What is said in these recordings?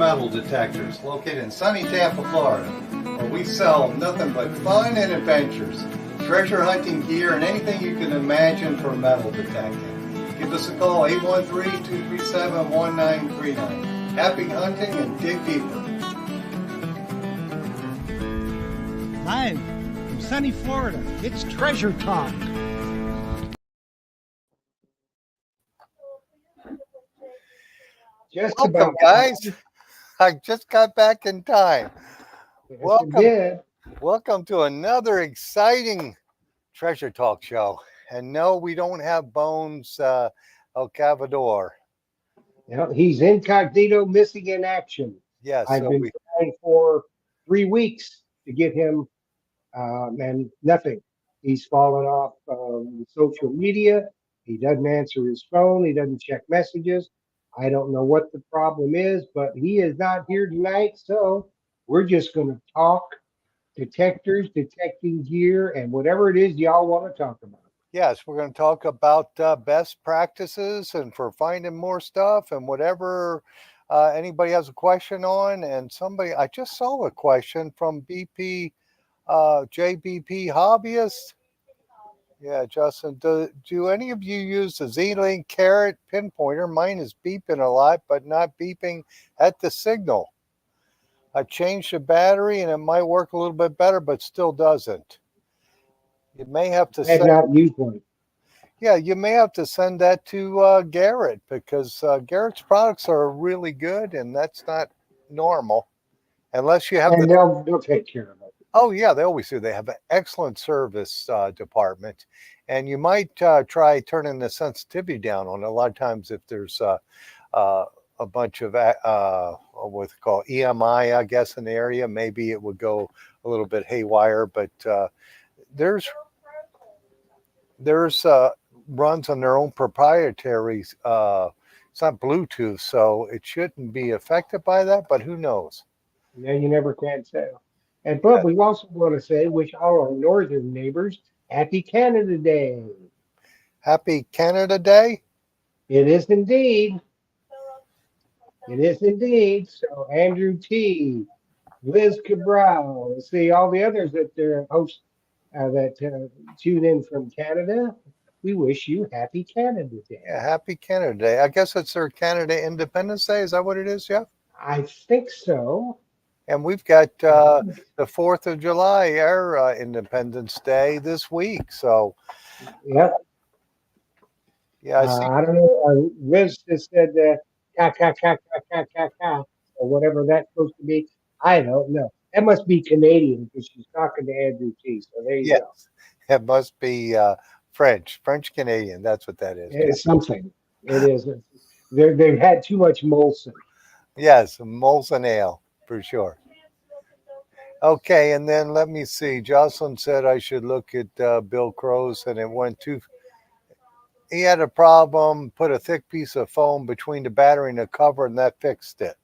Metal Detectors, located in sunny Tampa, Florida, where we sell nothing but fun and adventures, treasure hunting gear, and anything you can imagine for metal detecting. Give us a call, 813-237-1939. Happy hunting and dig deeper. Live from sunny Florida, it's Treasure Talk. Welcome, guys. I just got back in time. Yes, you did. Welcome to another exciting Treasure Talk show. And no, we don't have Bones Cavedor. No, he's incognito, missing in action. Yes, I've been trying for 3 weeks to get him, and nothing. He's fallen off social media. He doesn't answer his phone. He doesn't check messages. I don't know what the problem is, but he is not here tonight. So we're just going to talk detectors, detecting gear, and whatever it is y'all want to talk about. Yes, we're going to talk about best practices and for finding more stuff and whatever anybody has a question on. And I just saw a question from JBP Hobbyist. Yeah, Justin, do any of you use the Z-Link Carrot pinpointer? Mine is beeping a lot, but not beeping at the signal. I changed the battery and it might work a little bit better, but still doesn't. You may have to I have not used one. Yeah, you may have to send that to Garrett, because Garrett's products are really good, and that's not normal unless you have and they'll take care of it. Oh yeah, they always do. They have an excellent service department, and you might try turning the sensitivity down on it. A lot of times, if there's a bunch of what's it called, EMI, I guess, in the area, maybe it would go a little bit haywire. But there's runs on their own proprietary. It's not Bluetooth, so it shouldn't be affected by that. But who knows? Yeah, you never can tell. And but we also want to say, wish all our northern neighbors Happy Canada Day. Happy Canada Day. It is indeed. It is indeed. So Andrew T, Liz Cabral, let's see all the others that they're hosts that tune in from Canada. We wish you Happy Canada Day. Yeah, Happy Canada Day. I guess it's their Canada Independence Day. Is that what it is, Jeff? I think so. And we've got the 4th of July, our Independence Day this week. So, yep. Yeah, I see. I don't know. Liz just said ka ka ka ka ka ka ka, or whatever that's supposed to be. I don't know. That must be Canadian because she's talking to Andrew T. So there you go. It must be French Canadian. That's what that is. It's something. It is. They've had too much Molson. Yes, Molson Ale for sure. Okay, and then let me see. Jocelyn said I should look at Bill Crow's, and it went too. He had a problem, put a thick piece of foam between the battery and the cover, and that fixed it.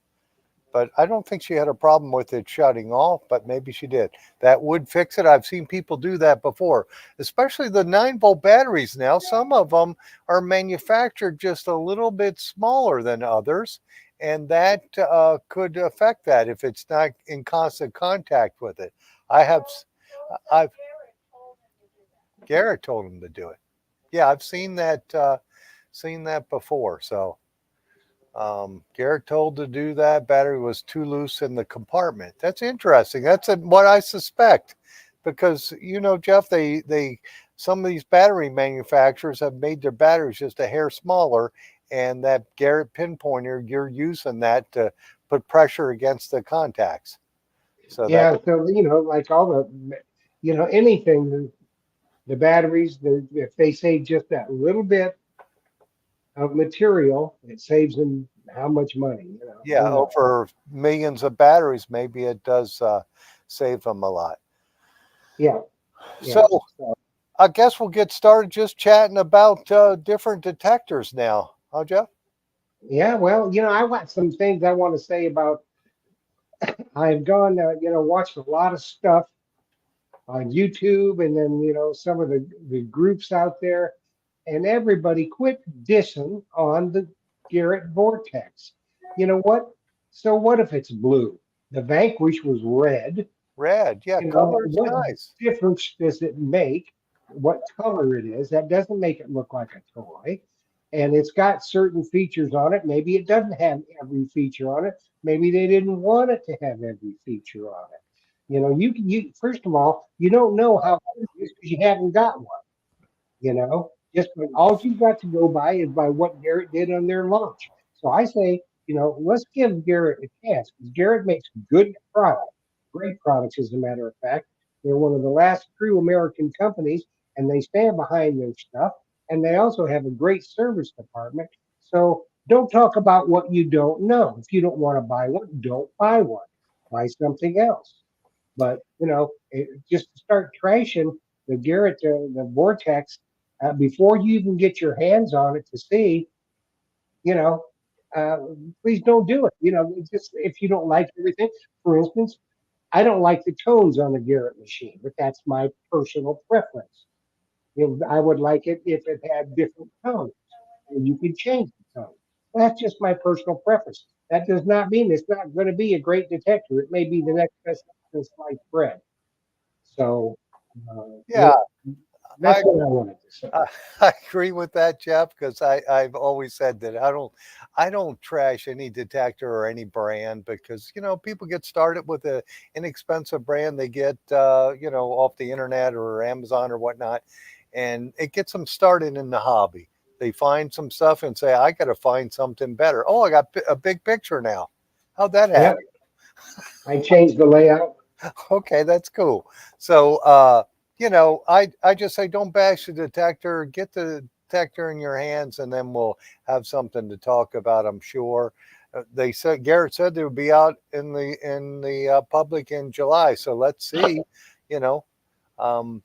But I don't think she had a problem with it shutting off, but maybe she did. That would fix it. I've seen people do that before, especially the 9-volt batteries now. Some of them are manufactured just a little bit smaller than others, and that could affect that if it's not in constant contact with it. Garrett told him to do it. Yeah, I've seen that before. So Garrett told to do that. Battery was too loose in the compartment. That's interesting. That's what I suspect, because Jeff, some of these battery manufacturers have made their batteries just a hair smaller, and that Garrett pinpointer, you're using that to put pressure against the contacts. So yeah, so like all the anything, the batteries, if they save just that little bit of material, it saves them how much money? Yeah, over millions of batteries, maybe it does save them a lot. Yeah. So I guess we'll get started just chatting about different detectors now. Huh, Jeff? Yeah, well, I got some things I want to say about. I've gone, watched a lot of stuff on YouTube, and then some of the groups out there, and everybody quit dissing on the Garrett Vortex. You know what? So what if it's blue? The Vanquish was red. Red. Yeah, You know, color's what nice. difference does it make what color it is? That doesn't make it look like a toy. And it's got certain features on it. Maybe it doesn't have every feature on it. Maybe they didn't want it to have every feature on it. You first of all, you don't know how good it is because you haven't got one. Just all you've got to go by is by what Garrett did on their launch. So I say, let's give Garrett a chance because Garrett makes good products, great products, as a matter of fact. They're one of the last true American companies, and they stand behind their stuff. And they also have a great service department. So don't talk about what you don't know. If you don't want to buy one, don't buy one. Buy something else. But just to start trashing the Garrett, the Vortex, before you even get your hands on it to see, you know, uh, please don't do it. It's just if you don't like everything. For instance, I don't like the tones on the Garrett machine, but that's my personal preference. I would like it if it had different tones and you could change the tone. That's just my personal preference. That does not mean it's not going to be a great detector. It may be the next best thing to sliced bread. So, Yeah, that's I what I wanted to say. I, I agree with that, Jeff, because I've always said that I don't trash any detector or any brand because people get started with a inexpensive brand they get off the internet or Amazon or whatnot, and it gets them started in the hobby. They find some stuff and say, I got to find something better. Oh, I got a big picture now. How'd that happen? Yep, I changed the layout. Okay, that's cool. So, I just say don't bash the detector. Get the detector in your hands, and then we'll have something to talk about. I'm sure. They said Garrett said they would be out in the public in July. So let's see. You know, um,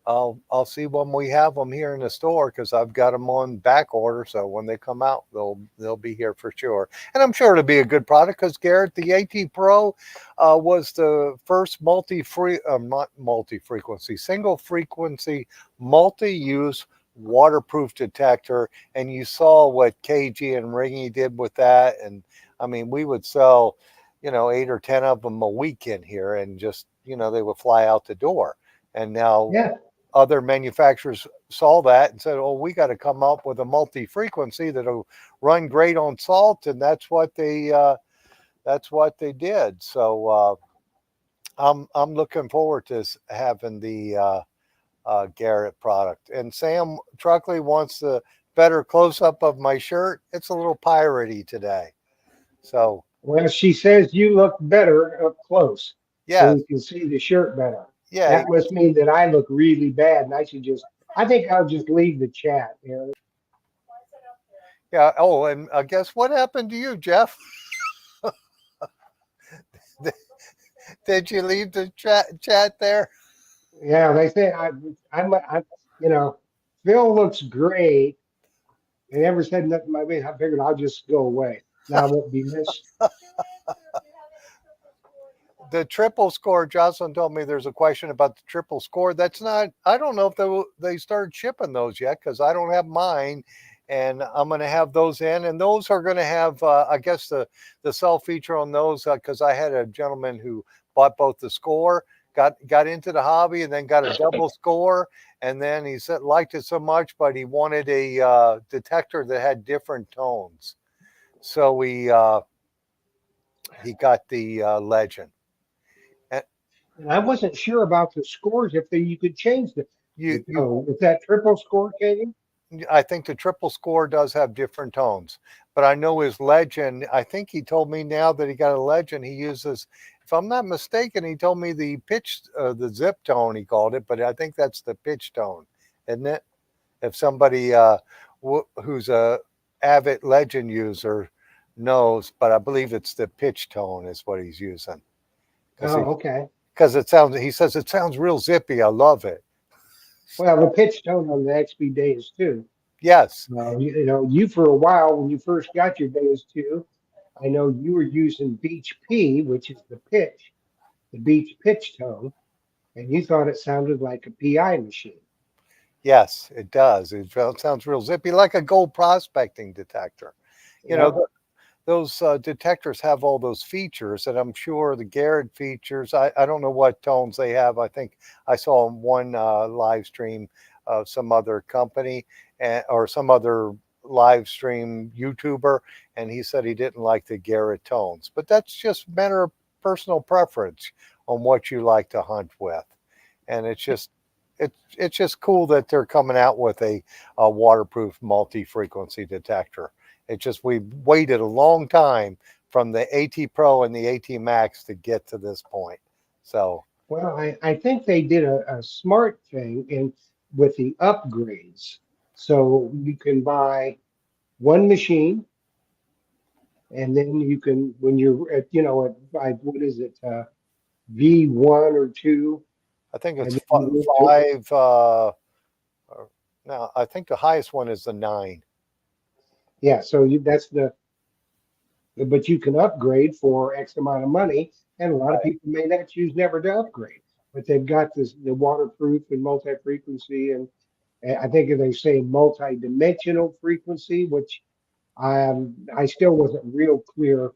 I'll see when we have them here in the store because I've got them on back order. So when they come out, they'll be here for sure. And I'm sure it'll be a good product because Garrett, the AT Pro, was the first not multi frequency, single frequency, multi use waterproof detector. And you saw what KG and Ringy did with that. And I mean, we would sell, 8 or 10 of them a week in here, and just they would fly out the door. And now Yeah, other manufacturers saw that and said, "Oh, we got to come up with a multi-frequency that'll run great on salt," and that's what they did. So I'm looking forward to having the Garrett product. And Sam Truckley wants the better close up of my shirt. It's a little piratey today. So well, she says you look better up close, so yes, we can see the shirt better. yeah, That must mean that I look really bad, and I should just. I think I'll just leave the chat. yeah. Oh, and guess what happened to you, Jeff? Did you leave the chat there? Yeah, they say you know, Phil looks great. They never said nothing about me. I figured I'll just go away. Now I won't be missed. The triple score, Jocelyn told me there's a question about the triple score. That's not, I don't know if they started shipping those yet because I don't have mine. And I'm going to have those in. And those are going to have, I guess, the sell feature on those because I had a gentleman who bought both the score, got into the hobby, and then got a double score. And then he said liked it so much, but he wanted a detector that had different tones. So he got the Legend. And And I wasn't sure about the scores if you could change the you tone. Is that triple score, Katie? I think the triple score does have different tones, but I know his Legend. I think he told me now that he got a Legend. He uses, if I'm not mistaken, he told me the pitch, the zip tone. He called it, but I think that's the pitch tone, isn't it? If somebody who's a avid Legend user knows, but I believe it's the pitch tone is what he's using because Oh, okay. it sounds. He says it sounds real zippy. I love it. Well, the pitch tone on the XB Days too. Yes, You for a while when you first got your Days too, I know you were using Beach P, which is the Beach pitch tone, and you thought it sounded like a PI machine. yes, it does. It sounds real zippy, like a gold prospecting detector. You know, Yeah. those detectors have all those features, and I'm sure the Garrett features. I don't know what tones they have. I think I saw one live stream of some other company or some other live stream YouTuber, and he said he didn't like the Garrett tones. But that's just matter of personal preference on what you like to hunt with, and it's just cool that they're coming out with a waterproof multi-frequency detector. It's just we waited a long time from the AT Pro and the AT Max to get to this point. So Well, I think they did a smart thing in with the upgrades. So you can buy one machine, and then you can, when you're at, what is it, V1 or two, I think and it's then you move to, five. Now I think the highest one is the 9. yeah, so that's but you can upgrade for X amount of money, and a lot of Right. people may not choose never to upgrade, but they've got the waterproof and multi-frequency, and I think they say multi-dimensional frequency, which I still wasn't real clear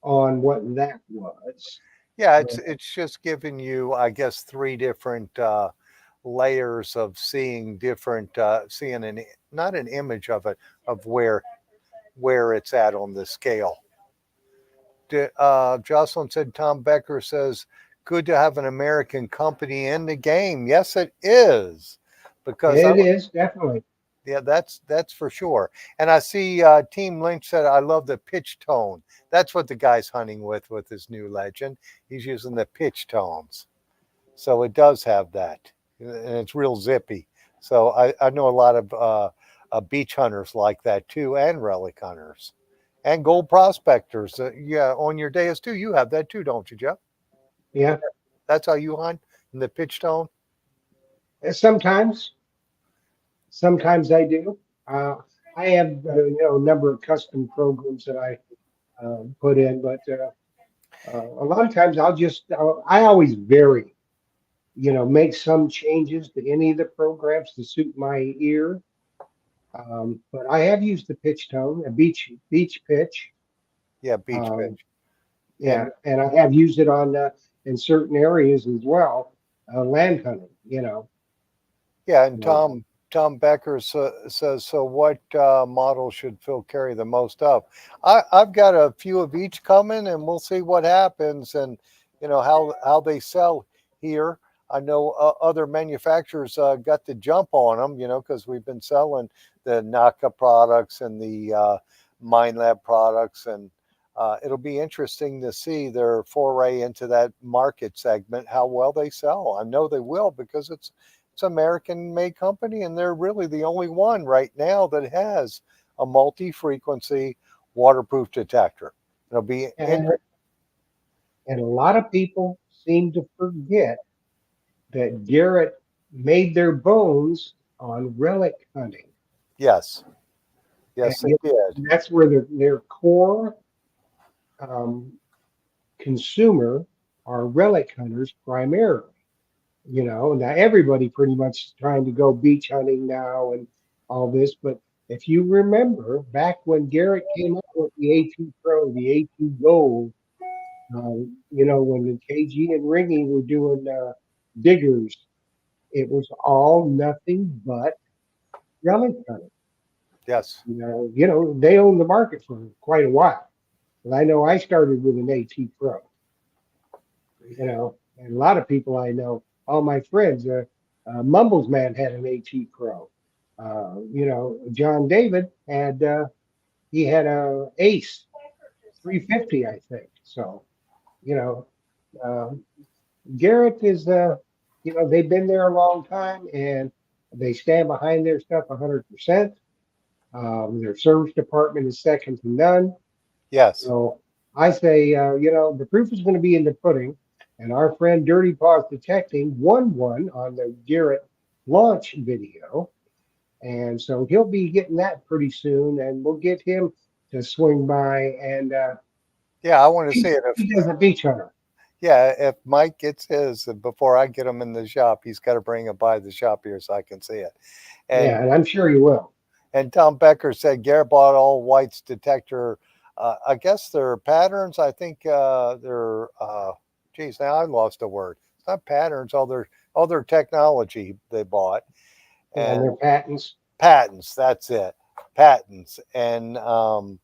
on what that was. Yeah, Uh, it's just giving you, I guess, three different layers of seeing different, seeing not an image of it, of where it's at on the scale. Jocelyn said Tom Becker says, good to have an American company in the game. Yes, it is, because it is definitely, yeah, that's for sure. And I see Team Lynch said, I love the pitch tone. That's what the guy's hunting with his new legend. He's using the pitch tones. So it does have that, and it's real zippy. So I know a lot of beach hunters like that too, and relic hunters, and gold prospectors. Yeah, on your days too, you have that too, don't you, Jeff? yeah. That's how you hunt in the pitch tone. Sometimes, Yeah, sometimes I do. Uh, I have a number of custom programs that I put in, but a lot of times I always vary. Make some changes to any of the programs to suit my ear. But I have used the pitch tone, a beach pitch. yeah, beach Um, pitch, yeah, and and I have used it on in certain areas as well, land hunting. yeah, and So, Tom Becker says, so what model should Phil carry the most of? I've got a few of each coming, and we'll see what happens, and how they sell here. I know other manufacturers got the jump on them, because we've been selling the Naka products and the Mind Lab products, and it'll be interesting to see their foray into that market segment, how well they sell. I know they will because it's an American made company, and they're really the only one right now that has a multi frequency waterproof detector. It'll be and a lot of people seem to forget that Garrett made their bones on relic hunting, yes, and yes, they did. that's where their core um, consumer are relic hunters primarily. Now everybody pretty much is trying to go beach hunting now and all this, but if you remember back when Garrett came up with the AT Pro, the AT Gold, when the KG and Ringy were doing diggers, it was all nothing but relic hunting. Yes, They owned the market for quite a while. And I know I started with an AT Pro, and a lot of people I know, all my friends, Mumbles Man had an AT Pro. John David he had a Ace 350, I think. So, you know, um, Garrett is, they've been there a long time and they stand behind their stuff 100%. Their service department is second to none. yes, So I say, the proof is going to be in the pudding. And our friend Dirty Paws Detecting won one on the Garrett launch video. And so he'll be getting that pretty soon. And we'll get him to swing by. And yeah. I want to see it. he does a beach hunter. Yeah, if Mike gets his before I get him in the shop, he's got to bring it by the shop here so I can see it. Yeah, And and I'm sure he will. And Tom Becker said Garrett bought all whites detector I guess they're patterns. I think they're. Geez, now I lost a word. It's not patterns. All their technology they bought Yeah, and and their patents. patents. That's it, patents. And so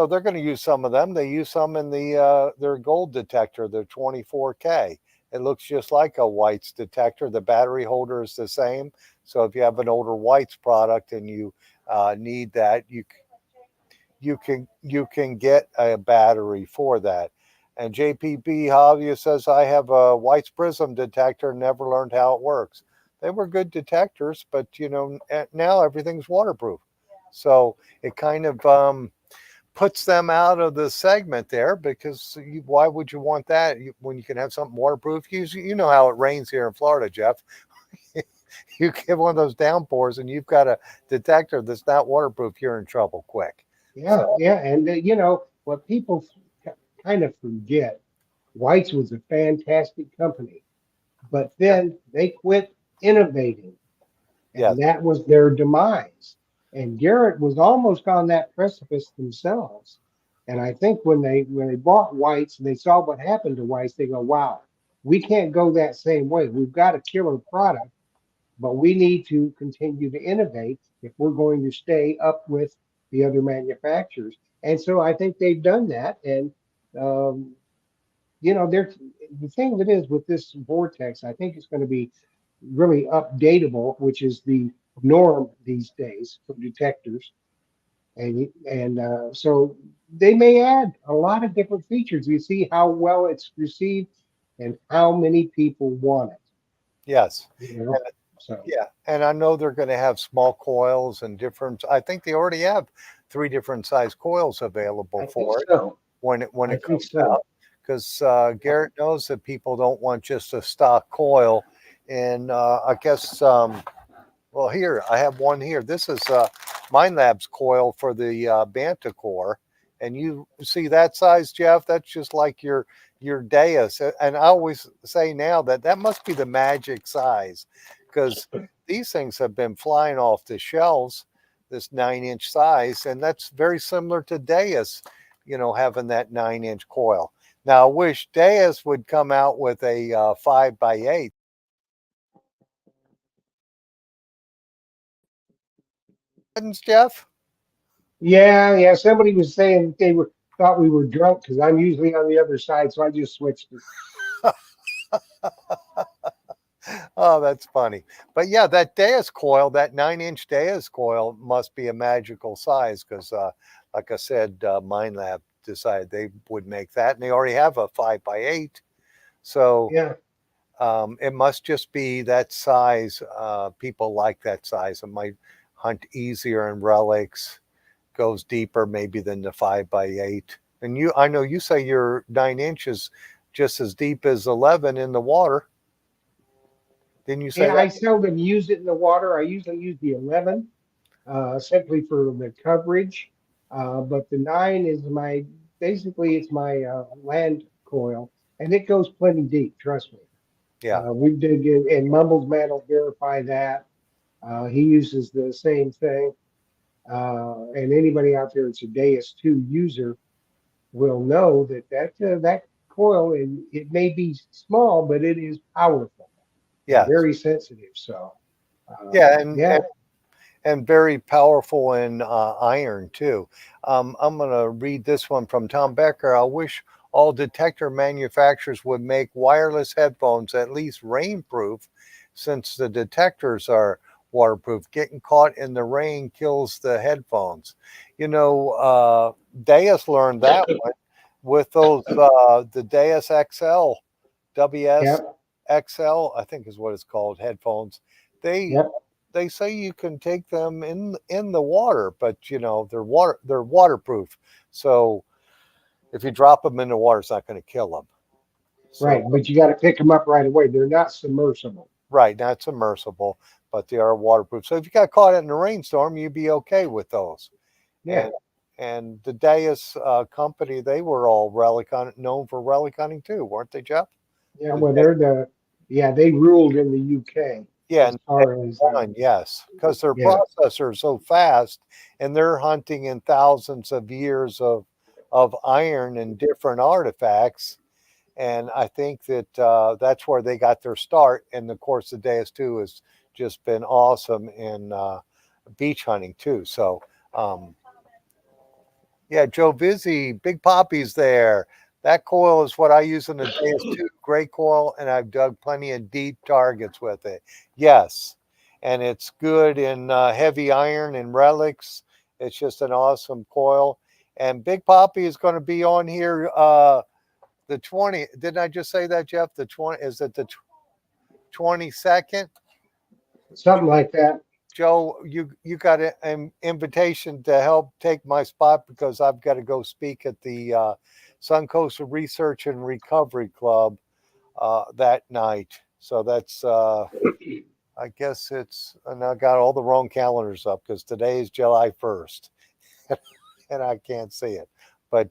they're going to use some of them. They use some in their gold detector, their 24K. It looks just like a whites detector. The battery holder is the same. So if you have an older whites product and you need that, you can get a battery for that. And JPB Javia says I have a White's Prism detector, never learned how it works. They were good detectors, but now everything's waterproof. So it kind of puts them out of the segment there because why would you want that when you can have something waterproof? You know how it rains here in Florida, Jeff. You get one of those downpours and you've got a detector that's not waterproof, you're in trouble quick. Yeah, So yeah, and what people kind of forget, White's was a fantastic company, but yeah, then they quit innovating, yes, and that was their demise. And Garrett was almost on that precipice themselves. And I think when they bought White's and they saw what happened to White's, they go, "Wow, we can't go that same way. We've got a killer product, but we need to continue to innovate if we're going to stay up with the other manufacturers." And so I think they've done that. And um, there's the thing that is with this vortex, I think it's going to be really updatable, which is the norm these days for detectors. And so they may add a lot of different features. You see how well it's received and how many people want it. yes. You know, so Yeah, and I know they're going to have small coils and different. I think they already have three different size coils available I think for it so. when I it think comes out. so. Because Garrett knows that people don't want just a stock coil, and I guess well, here I have one here. This is Mind Lab's coil for the Banta core, and you see that size, Jeff. That's just like your Deus. And I always say now that that must be the magic size, because these things have been flying off the shelves. This 9-inch size, and that's very similar to Deus. Having that 9-inch coil. Now, I wish Deus would come out with a 5x8. Jeff? Yeah, yeah. Somebody was saying that they were thought we were drunk because I'm usually on the other side, so I just switched it. Oh, that's funny. But yeah, that Deus coil, that 9-inch Deus coil must be a magical size because, like I said, MindLab decided they would make that, and they already have a 5x8. So Yeah, it must just be that size. People like that size. It might hunt easier in relics, goes deeper maybe than the 5x8. And I know you say your 9 inches just as deep as 11 in the water. Didn't you say yeah. that? I seldom use it in the water. I usually use the 11 simply for the coverage, but the 9 is my basically it's my land coil, and it goes plenty deep. Trust me. Yeah. We did get, and Mumbles Man will verify that. He uses the same thing. And anybody out there that's a Deus 2 user will know that coil, and it may be small, but it is powerful and Yes. very sensitive. So, Yeah, and yeah, and very powerful in iron too. I'm going to read this one from Tom Becker. I wish all detector manufacturers would make wireless headphones at least rainproof, since the detectors are waterproof. Getting caught in the rain kills the headphones. Deus learned that one with those the Deus XL, yeah, WSXL, I think is what it's called, headphones. They yeah, they say you can take them in the water, but they're waterproof. So if you drop them in the water, it's not going to kill them. So right. But you got to pick them up right away. They're not submersible. right, not submersible, but they are waterproof. So if you got caught in a rainstorm, you'd be okay with those. Yeah, And the Deus company, they were all relic hunting, known for relic hunting too, weren't they, Jeff? yeah. The Well, Deus, they're the yeah they ruled in the UK. Yeah, as and far as one, yes, because their yeah. processor is so fast, and they're hunting in thousands of years of iron and different artifacts. And I think that that's where they got their start. And of course, the Deus 2 has just been awesome in beach hunting too. So, um, yeah, Joe Vizzy, Big Poppy's there. That coil is what I use in the Deus 2, great coil, and I've dug plenty of deep targets with it. Yes, and it's good in heavy iron and relics. It's just an awesome coil. And Big Poppy is going to be on here the 20. Didn't I just say that, Jeff? The 20, is it the 22nd? Something like that. Joe, you got an invitation to help take my spot because I've got to go speak at the Suncoast Research and Recovery Club that night. So that's I guess it's, and I got all the wrong calendars up because today is July 1st and I can't see it. But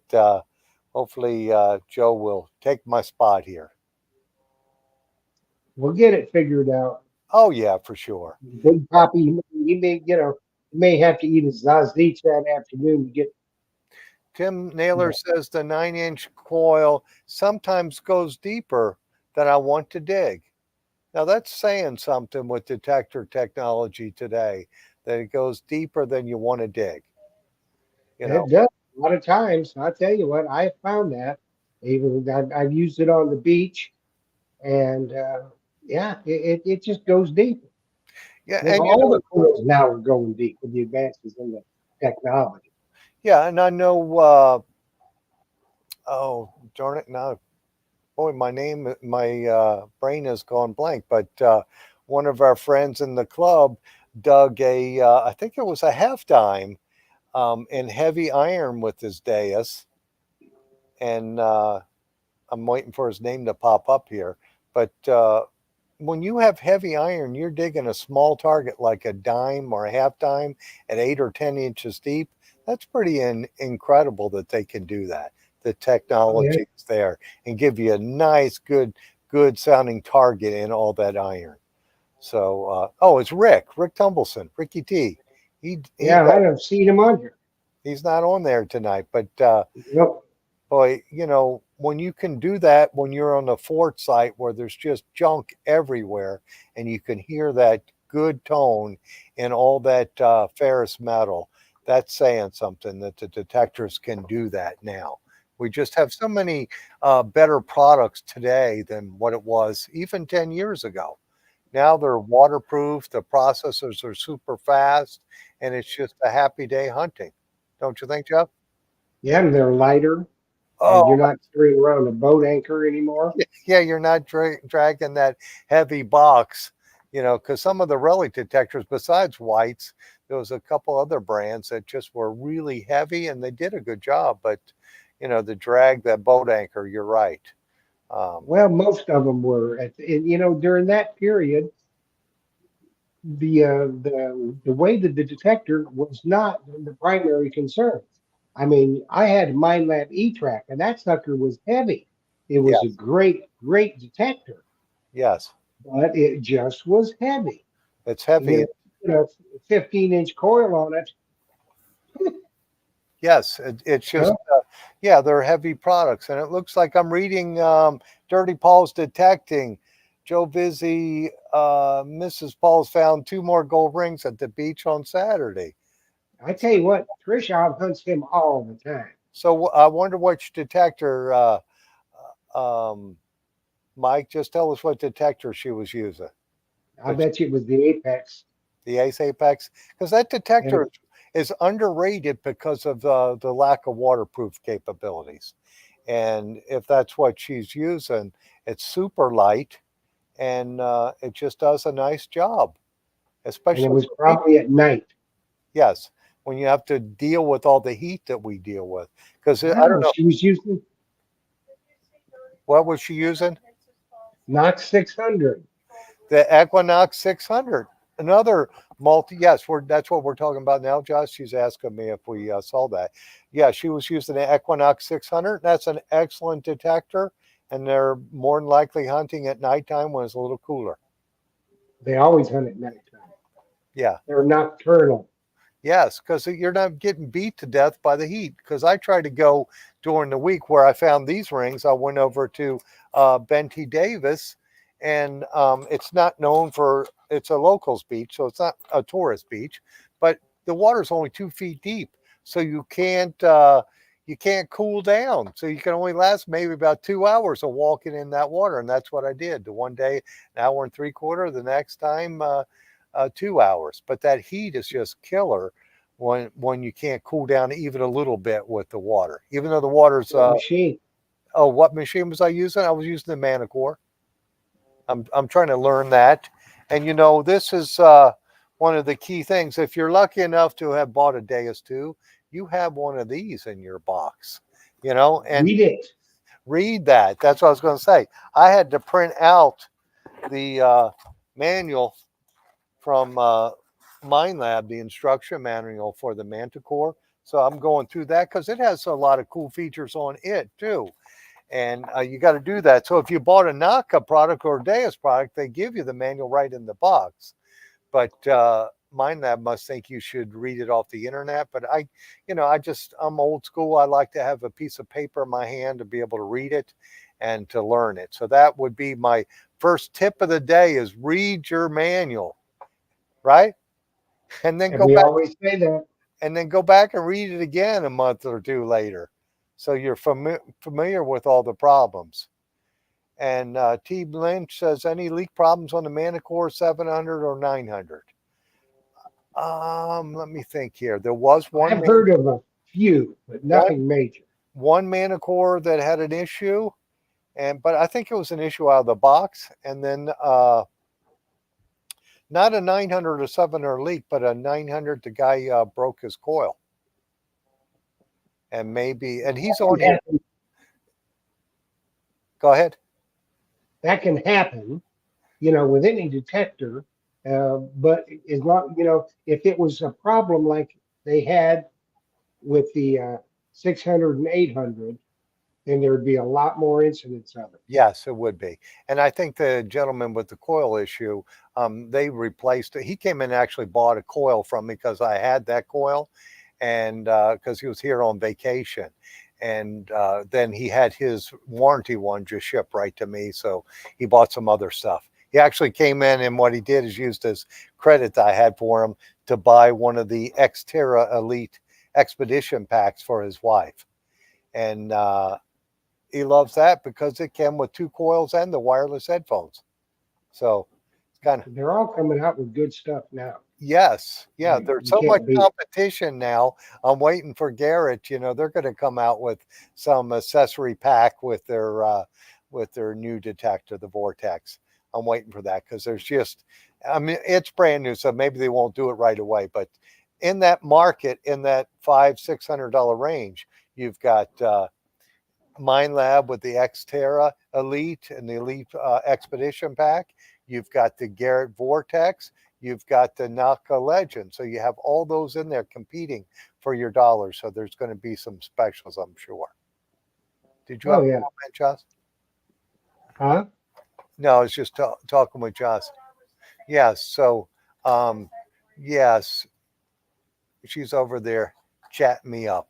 hopefully Joe will take my spot here. We'll get it figured out. Oh yeah, for sure. Big Poppy, he may, he may have to eat his Zazdich that afternoon to get, Tim you Naylor know, says the 9-inch coil sometimes goes deeper than I want to dig. Now that's saying something with detector technology today, that it goes deeper than you want to dig. You know, it does a lot of times. I'll tell you what, I have found that. Even I've used it on the beach, and yeah, it just goes deep. yeah, And and all the coils now are going deep with the advances in the technology. yeah, and I know. Oh, darn it! Now, boy, my brain has gone blank. But one of our friends in the club dug a, I think it was a half dime in heavy iron with his dais, and I'm waiting for his name to pop up here. But when you have heavy iron, you're digging a small target like a dime or a half dime at 8 or 10 inches deep. That's pretty incredible that they can do that. The Oh yeah, technology is there and give you a nice, good sounding target in all that iron. So, oh, it's Rick Tumbleson, Ricky T. He yeah, I have seen them on here. he's not on there tonight, but Nope. boy, when you can do that when you're on a fort site where there's just junk everywhere and you can hear that good tone in all that ferrous metal, that's saying something that the detectors can do that now. We just have so many better products today than what it was even 10 years ago. Now they're waterproof, the processors are super fast, and it's just a happy day hunting. Don't you think, Jeff? Yeah, and they're lighter, and Oh, you're not carrying around a boat anchor anymore. yeah, you're not dragging that heavy box, because some of the relic detectors, besides White's, there was a couple other brands that just were really heavy and they did a good job. But, to drag that boat anchor, you're right. Um, Well, most of them were. During that period, the way that the detector was not the primary concern. I mean, I had MindLab E-Track, and that sucker was heavy. It was a yes, great detector, yes, but it just was heavy. it's You heavy. know, put a 15-inch coil on it. Yes, it's You just, know, yeah, they're heavy products. And it looks like I'm reading Dirty Paul's Detecting. Joe Vizzy, Mrs. Paul's found two more gold rings at the beach on Saturday. I tell you what, Trish hunts him all the time. So I wonder which detector, um, Mike, just tell us what detector she was using. I Which, bet you it was the Apex. the Ace Apex? Because that detector And is underrated because of the lack of waterproof capabilities. And if that's what she's using, it's super light and it just does a nice job, it especially was for people. probably at night. Yes, when you have to deal with all the heat that we deal with. Because I don't No, know, she was using what was she using? Knox 600. The Equinox 600, another multi. Yes, that's what we're talking about now, Josh. She's asking me if we saw that. Yeah, she was using the Equinox 600. That's an excellent detector, and they're more than likely hunting at nighttime when it's a little cooler. They always hunt at nighttime. Yeah. They're nocturnal. Yes, because you're not getting beat to death by the heat. Because I tried to go during the week where I found these rings. I went over to Ben T. Davis, and it's not known for it's a locals beach, so it's not a tourist beach, but the water's only 2 feet deep, so you can't cool down. So you can only last maybe about 2 hours of walking in that water, and that's what I did. The one day, an hour and three quarter. The next time. 2 hours. But that heat is just killer when you can't cool down even a little bit with the water. Even though the water's What machine? oh, what machine was I using? I was using the Manicore. I'm trying to learn that, and this is one of the key things. If you're lucky enough to have bought a Deus 2, you have one of these in your box. And Read it. read that. That's what I was going to say. I had to print out the manual from Mind Lab, the instruction manual for the Manticore. So I'm going through that because it has a lot of cool features on it too. And you got to do that. So if you bought a Naka product or a Deus product, they give you the manual right in the box. But Mind Lab must think you should read it off the internet. But I'm old school. I like to have a piece of paper in my hand to be able to read it and to learn it. So that would be my first tip of the day: is read your manual, right? And then And go we back always say that. and then go back and read it again a month or two later, so you're familiar with all the problems. And T. Lynch says, any leak problems on the Manicore 700 or 900? Let me think here. There was I've heard of a few, but one nothing major. one Manicore that had an issue, but I think it was an issue out of the box. And then not a 900 or 700 leak, but a 900. The guy broke his coil, and he's Can on here. happen. Go ahead. That can happen, with any detector. But as long, if it was a problem like they had with the 600 and 800, then there'd be a lot more incidents of it. Yes, it would be. And I think the gentleman with the coil issue, they replaced it. He came in and actually bought a coil from me because I had that coil, and because he was here on vacation. And then he had his warranty one just shipped right to me. So he bought some other stuff. He actually came in, and what he did is used his credit I had for him to buy one of the Xterra Elite Expedition packs for his wife. And he loves that because it came with two coils and the wireless headphones. So it's kind of They're all coming out with good stuff now. yes, yeah. You, There's you so much can't beat it. competition now. I'm waiting for Garrett. They're going to come out with some accessory pack with their new detector, the Vortex. I'm waiting for that because there's just, I mean, it's brand new, so maybe they won't do it right away. But in that market, in that $500-600 range, you've got Mind Lab with the Xterra Elite and the Elite Expedition Pack. You've got the Garrett Vortex. You've got the Naka Legend. So you have all those in there competing for your dollars. So there's going to be some specials, I'm sure. Did you have Oh a yeah. comment, Joss? Huh? No, I was just talking with Joss. Yes. So, um, yes, she's over there chatting me up.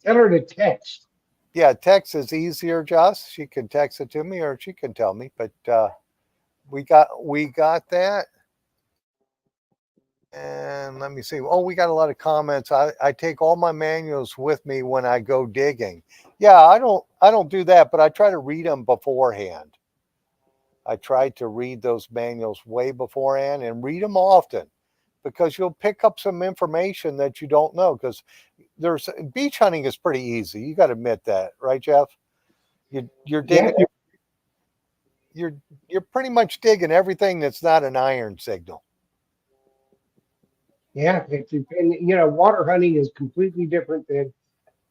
Tell her to text. Yeah, text is easier, Joss. She can text it to me or she can tell me. But we got that. And let me see. Oh, we got a lot of comments. I take all my manuals with me when I go digging. Yeah, I don't do that, but I try to read them beforehand. I try to read those manuals way beforehand and read them often because you'll pick up some information that you don't know. Because there's beach hunting is pretty easy. You got to admit that, right, Jeff? You're Yeah, digging. You're you're pretty much digging everything that's not an iron signal. yeah. And water hunting is completely different than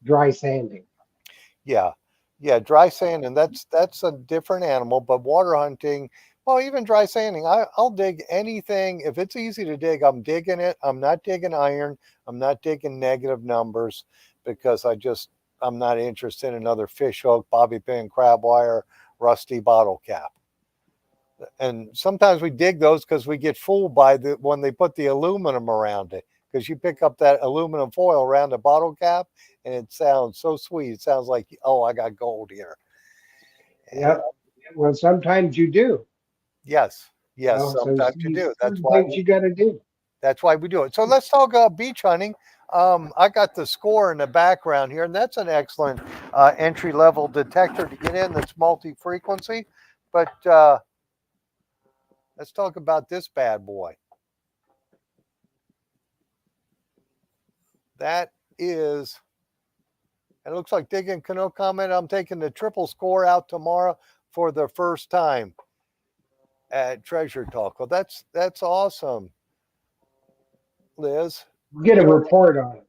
dry sanding. Yeah, yeah, dry sand, and that's a different animal. But water hunting, well, even dry sanding, I'll dig anything if it's easy to dig. I'm digging it. I'm not digging iron. I'm not digging negative numbers because I'm not interested in another fish hook, bobby pin, crab wire, rusty bottle cap. And sometimes we dig those because we get fooled by the when they put the aluminum around it. Because you pick up that aluminum foil around the bottle cap, and it sounds so sweet. It sounds like, oh, I got gold here. And Yep. Well, sometimes you do. yes, yes, So sometimes you do. certain things you got to do. That's why we do it. So let's talk beach hunting. I got the score in the background here, and that's an excellent entry level detector to get in. That's multi frequency. But let's talk about this bad boy. That is, it looks like Digging Canoe comment. I'm taking the triple score out tomorrow for the first time at Treasure Talk. Well, that's awesome, Liz. Get a report on it.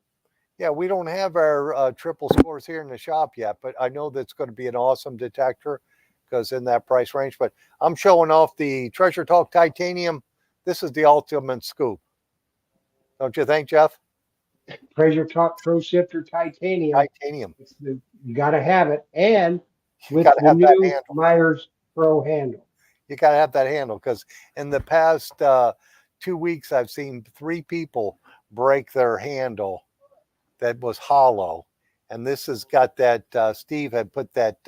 Yeah, we don't have our triple scores here in the shop yet, but I know that's going to be an awesome detector because in that price range. But I'm showing off the Treasure Talk Titanium. This is the ultimate scoop. Don't you think, Jeff? Treasure Talk Pro Shifter Titanium. Titanium. You got to have it, and You with got to the have that new handle. Myers Pro handle. You got to have that handle because in the past 2 weeks, I've seen 3 people break their handle that was hollow. And this has got that, Steve had put that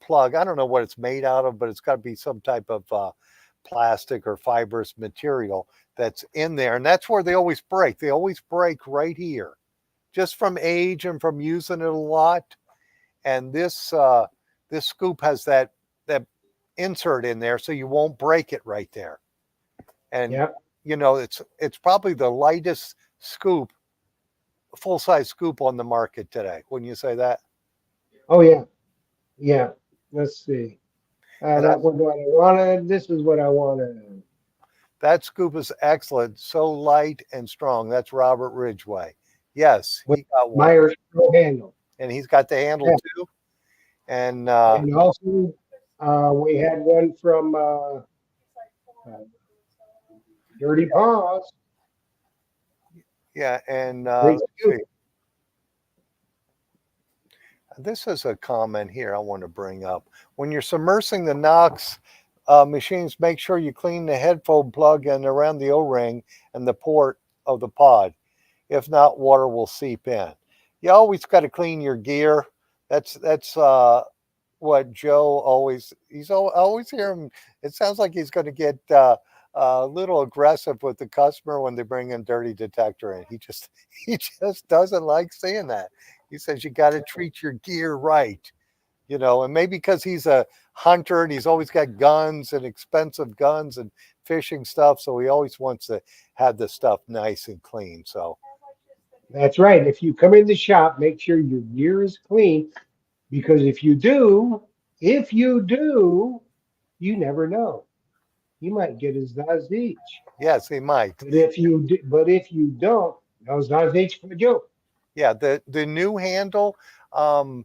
plug. I don't know what it's made out of, but it's got to be some type of plastic or fibrous material that's in there. And that's where they always break. They always break right here, just from age and from using it a lot. And this scoop has that insert in there, so you won't break it right there. And Yep. you know, it's probably the lightest scoop, full size scoop on the market today. Wouldn't you say that? Oh yeah. Yeah. Let's see. And That was what I wanted. This is what I wanted. that scoop is excellent, so light and strong. That's Robert Ridgway. Yes, With he got one, Myers Pro handle. and he's got the handle Yeah. too. And And also, we had one from Dirty Paws. yeah, and Great let's scoop. see. This is a comment here I want to bring up. When you're submersing the Knox machines, make sure you clean the headphone plug and around the O-ring and the port of the pod. If not, water will seep in. You always got to clean your gear. That's what Joe always. Always hear him. It sounds like he's going to get a little aggressive with the customer when they bring in dirty detector in. He just doesn't like seeing that. He says you got to treat your gear right, you know, and maybe because he's a hunter and he's always got guns and expensive guns and fishing stuff, so he always wants to have the stuff nice and clean. So That's right. If you come in the shop, make sure your gear is clean because if you do, you never know. You might get a Zazich. yes, he might. But if you don't, no Zazich for you. Yeah, the new handle, um,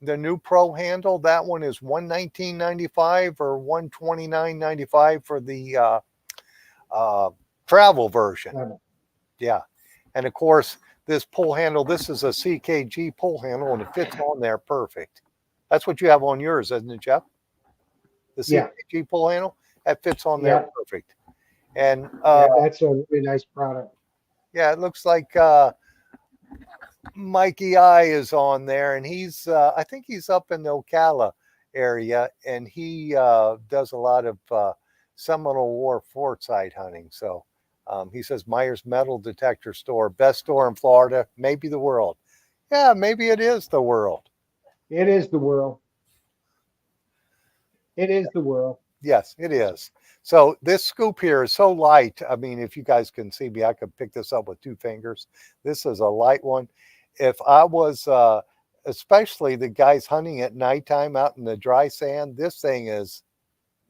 the new Pro handle, that one is 119.95 or 129.95 for the uh, travel version. Yeah, and of course this pull handle. This is a CKG pull handle, and it fits on there perfect. That's what you have on yours, isn't it, Jeff? The Yeah, CKG pull handle that fits on there yeah, perfect. And yeah. That's a really nice product. yeah, it looks like Mikey I is on there, and he's I think he's up in the Ocala area, and he does a lot of Seminole War fort site hunting. So he says Myers Metal Detector Store, best store in Florida, maybe the world. Yeah, maybe it is the world. It is the world. It is the world. Yes, it is. So this scoop here is so light. I mean, if you guys can see me, I could pick this up with 2 fingers. This is a light one. If I was, especially the guys hunting at nighttime out in the dry sand, this thing is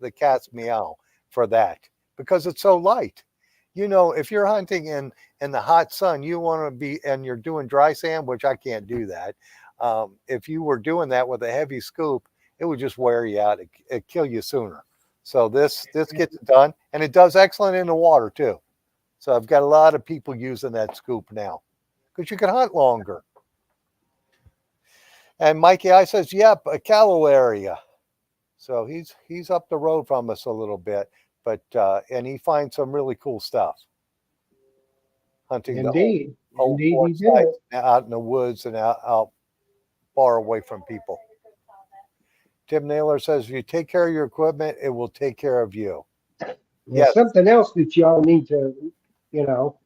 the cat's meow for that because it's so light. You know, if you're hunting in the hot sun, you want to be, and you're doing dry sand, which I can't do that. If you were doing that with a heavy scoop, it would just wear you out. It'd kill you sooner. So this gets it done, and it does excellent in the water too. So I've got a lot of people using that scoop now because you can hunt longer. And Mikey I says, yep, a Callow area. So he's up the road from us a little bit, but and he finds some really cool stuff hunting the Indeed, old indeed, he forest does. sites out in the woods and out far away from people. Tim Naylor says, if you take care of your equipment, it will take care of you. Well, Yes, something else that y'all need to, you know,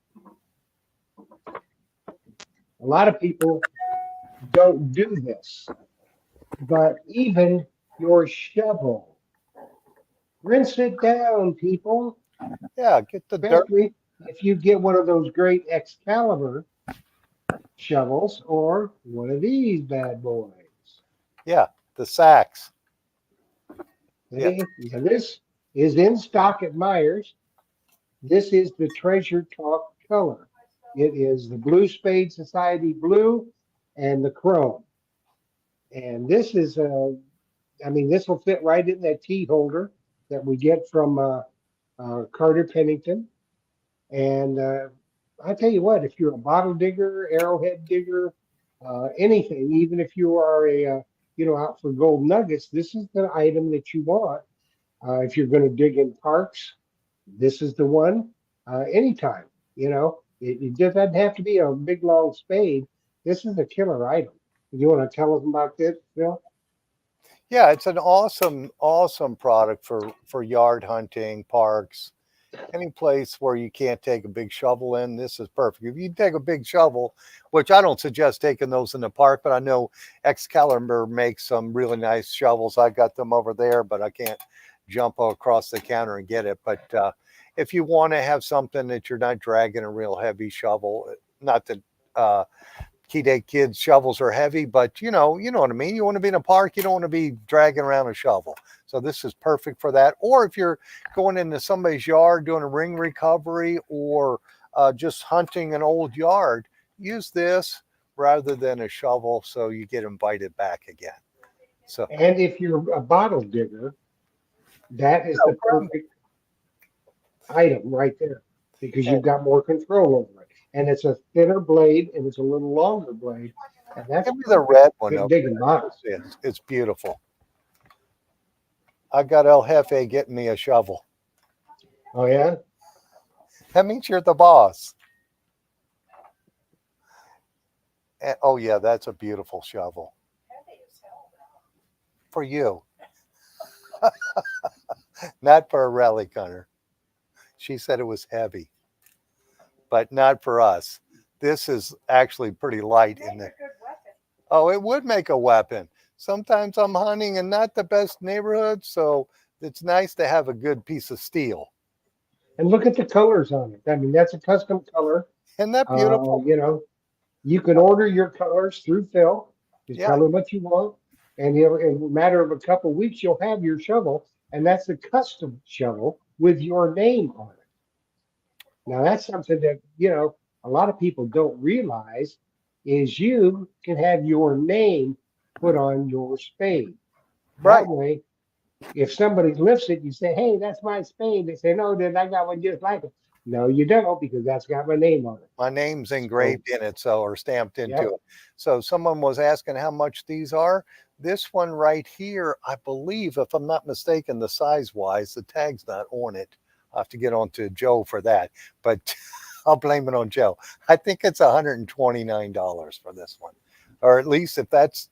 a lot of people don't do this, but even your shovel, rinse it down, people. yeah, get the dirt. Especially if you get one of those great Excalibur shovels or one of these bad boys. Yeah, the sacks. Yeah, See, now this is in stock at Myers. This is the Treasure Talk color. It is the Blue Spade Society blue and the chrome. And this is I mean, this will fit right in that tea holder that we get from Carter Pennington. And I tell you what, if you're a bottle digger, arrowhead digger, anything, even if you are out for gold nuggets, this is the item that you want. If you're going to dig in parks, this is the one. Anytime, it just doesn't have to be a big long spade. This is a killer item. You want to tell us about this, Phil? yeah, it's an awesome product for yard hunting, parks, any place where you can't take a big shovel in. This is perfect. If you take a big shovel, which I don't suggest taking those in the park, but I know Excalibur makes some really nice shovels. I got them over there, but I can't jump across the counter and get it. But if you want to have something that you're not dragging a real heavy shovel, not that uh, Key Day kids shovels are heavy, but you know what I mean. You want to be in a park, you don't want to be dragging around a shovel. So this is perfect for that. Or if you're going into somebody's yard doing a ring recovery or just hunting an old yard, use this rather than a shovel, so you get invited back again. So And if you're a bottle digger, that is the perfect item right there because and you've got more control over it. And it's a thinner blade and it's a little longer blade. And that's give me the perfect red one for over digging there. bottles. It's beautiful. I got El Jefe getting me a shovel. Oh, yeah? That means you're the boss. Oh yeah, that's a beautiful shovel for you, not for a rally gunner. She said it was heavy, but not for us. This is actually pretty light in there. Oh, it would make a weapon. Sometimes I'm hunting in not the best neighborhood, so it's nice to have a good piece of steel. And look at the colors on it. I mean, that's a custom color. Isn't that beautiful? You can order your colors through Phil. Just Yeah, tell him what you want. And in a matter of a couple of weeks, you'll have your shovel. And that's a custom shovel with your name on it. Now that's something that, a lot of people don't realize is you can have your name put on your spade. right. That way, if somebody lifts it, you say, "Hey, that's my spade." They say, "No, then I got one just like it." No, you don't because that's got my name on it. My name's So, engraved in it, so or stamped into yep. it. So someone was asking how much these are. This one right here, I believe, if I'm not mistaken, the size wise, the tag's not on it. I have to get on to Joe for that, but I'll blame it on Joe. I think it's $129 for this one, or at least if that's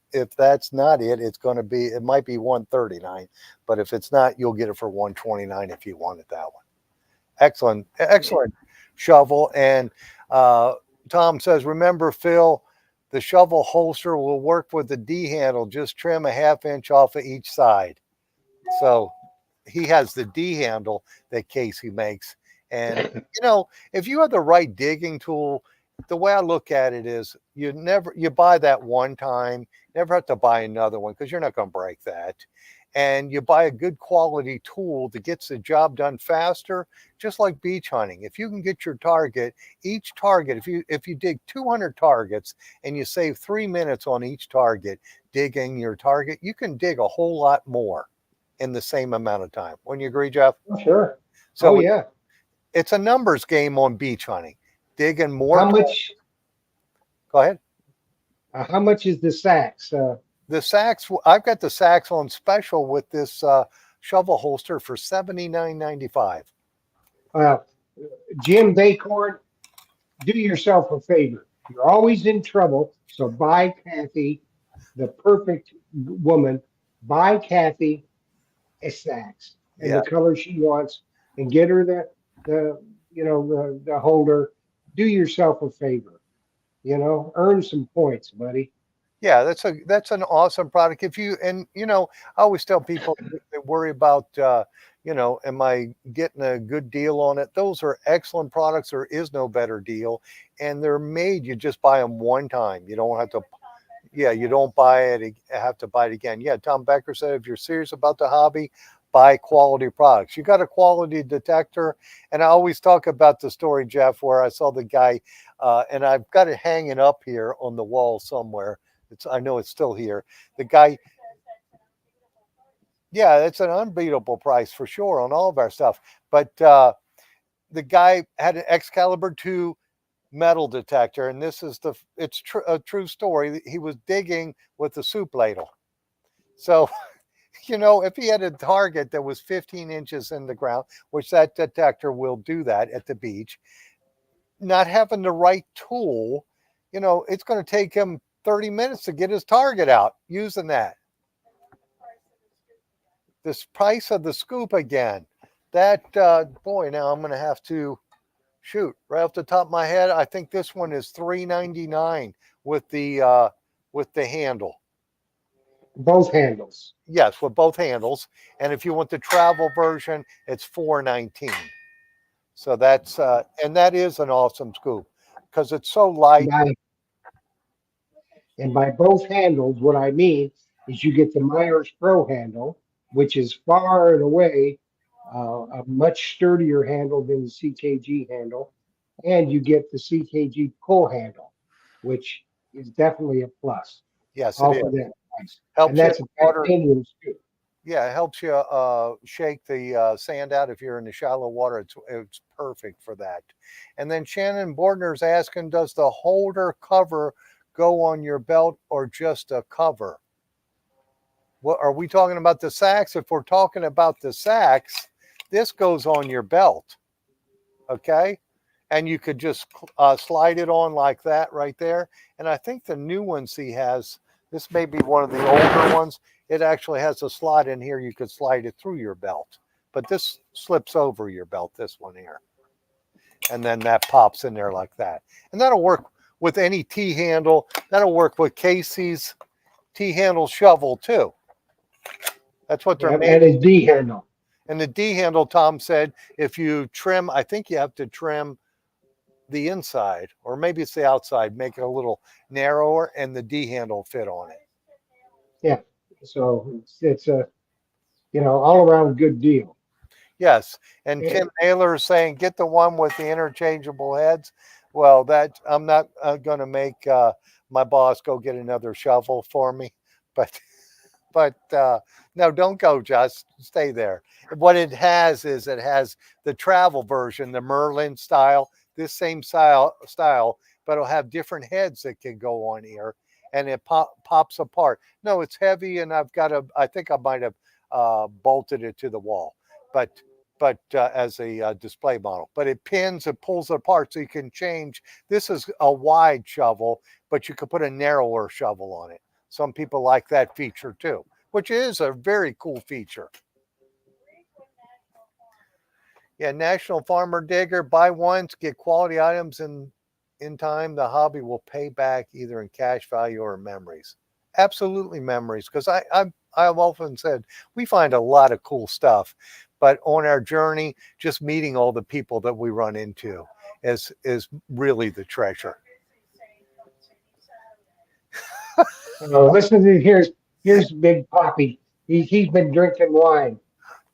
not it, it's going to be it might be 139. But if it's not, you'll get it for 129 if you wanted that one. Excellent, excellent shovel. And uh, Tom says, remember, Phil, the shovel holster will work with the D handle. Just trim a half inch off of each side. So he has the D handle that Casey makes. And, if you have the right digging tool, the way I look at it is you buy that one time, never have to buy another one because you're not going to break that. And you buy a good quality tool that gets the job done faster, just like beach hunting. If you can get your target, each target, if you dig 200 targets and you save 3 minutes on each target digging your target, you can dig a whole lot more in the same amount of time. Wouldn't you agree, Jeff? Oh, sure. Oh, So yeah. it's a numbers game on beach hunting. Digging more. How much? Go ahead. How much is the sacks? The sacks, I've got the sacks on special with this shovel holster for $79.95. Uh, Jim Bacorn, do yourself a favor. You're always in trouble, so buy Kathy, the perfect woman, buy Kathy a sax and Yeah, the color she wants, and get her the the holder. Do yourself a favor. Earn some points, buddy. yeah, that's an awesome product. If you and I always tell people they worry about am I getting a good deal on it? Those are excellent products. There is no better deal, and they're made. You just buy them one time. You don't have to. Yeah, you don't buy it, have to buy it again. Yeah, Tom Becker said if you're serious about the hobby, buy quality products. You got a quality detector, and I always talk about the story, Jeff, where I saw the guy, and I've got it hanging up here on the wall somewhere. I know it's still here. The guy, yeah, it's an unbeatable price for sure on all of our stuff. But the guy had an Excalibur 2 metal detector, and this is a true story. He was digging with a soup ladle. So, if he had a target that was 15 inches in the ground, which that detector will do that at the beach, not having the right tool, it's going to take him 30 minutes to get his target out using that. This price of the scoop again. That, boy, now I'm going to have to shoot right off the top of my head. I think this one is $3.99 with the handle. Both handles. Yes, with both handles. And if you want the travel version, it's $4.19. So and that is an awesome scoop because it's so light. By and by both handles, what I mean is you get the Myers Pro handle, which is far and away a much sturdier handle than the CKG handle, and you get the CKG pull handle, which is definitely a plus. Yes, it All is. for that price, and Helps you in that's a the water. titanium scoop. Yeah, it helps you shake the sand out if you're in the shallow water. It's perfect for that. And then Shannon Bordner's asking, does the holder cover go on your belt or just a cover? What are we talking about, the sacks? If we're talking about the sacks, this goes on your belt. Okay. And you could just slide it on like that right there. And I think the new ones he has, this may be one of the older ones. It actually has a slot in here. You could slide it through your belt, but this slips over your belt, this one here. And then that pops in there like that. And that'll work with any T handle. That'll work with Casey's T handle shovel too. That's what they're Yeah, made. and a D handle. And the D handle, Tom said, if you trim, I think you have to trim the inside, or maybe it's the outside, make it a little narrower, and the D handle fit on it. Yeah, so it's a all around good deal. Yes. And Eh, Kim Naylor is saying, get the one with the interchangeable heads. Well, that I'm not going to make my boss go get another shovel for me, but no, don't go. Just stay there. What it has is it has the travel version, the Merlin style, this same style, but it'll have different heads that can go on here, and it pops apart. No, it's heavy, and I think I might have bolted it to the wall, but as a display model. But it pulls it apart, so you can change. This is a wide shovel, but you could put a narrower shovel on it. Some people like that feature too, which is a very cool feature. Yeah, National Farmer Digger, buy once, get quality items in time. The hobby will pay back either in cash value or memories. Absolutely memories, because I've often said we find a lot of cool stuff, but on our journey, just meeting all the people that we run into is really the treasure. Listen to here's Big Poppy. He's been drinking wine.